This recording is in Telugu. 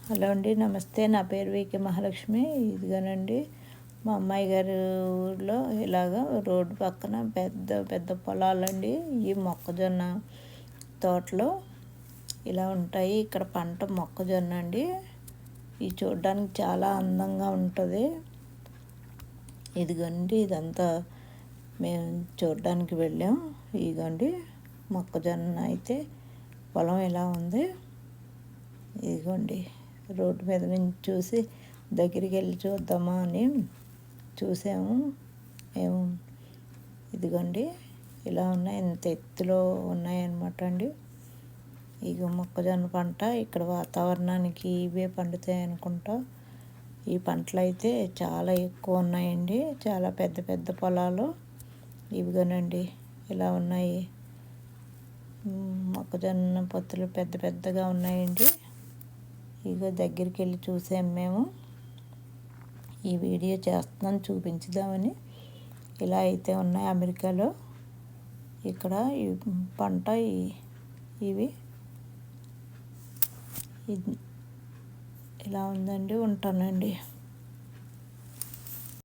హలో అండి, నమస్తే. నా పేరు వికే మహాలక్ష్మి. ఇదిగోనండి మా అమ్మాయి గారి ఊర్లో ఇలాగ రోడ్డు పక్కన పెద్ద పెద్ద పొలాలండి. ఈ మొక్కజొన్న తోటలు ఇలా ఉంటాయి. ఇక్కడ పంట మొక్కజొన్న అండి. ఇది చూడడానికి చాలా అందంగా ఉంటుంది. ఇదిగోండి ఇదంతా మేము చూడడానికి వెళ్ళాం. ఇదిగోండి మొక్కజొన్న అయితే పొలం ఇలా ఉంది. ఇదిగోండి రోడ్డు మీద నుంచి చూసి దగ్గరికి వెళ్ళి చూద్దామా అని చూసాము మేము. ఇదిగోండి ఇలా ఉన్నాయి, ఇంత ఎత్తులో ఉన్నాయన్నమాట అండి. ఇక మొక్కజొన్న పంట ఇక్కడ వాతావరణానికి ఇవే పండుతాయి అనుకుంటా. ఈ పంటలు అయితే చాలా ఎక్కువ ఉన్నాయండి, చాలా పెద్ద పెద్ద పొలాలు. ఇవిగోనండి ఇలా ఉన్నాయి. మొక్కజొన్న పొత్తులు పెద్ద పెద్దగా ఉన్నాయండి. ఇక దగ్గరికి వెళ్ళి చూసాము మేము. ఈ వీడియో చేస్తున్నాను చూపించుదామని. ఇలా అయితే ఉన్నాయి అమెరికాలో. ఇక్కడ ఈ పంట ఇవి ఇలా ఉందండి. ఉంటానండి.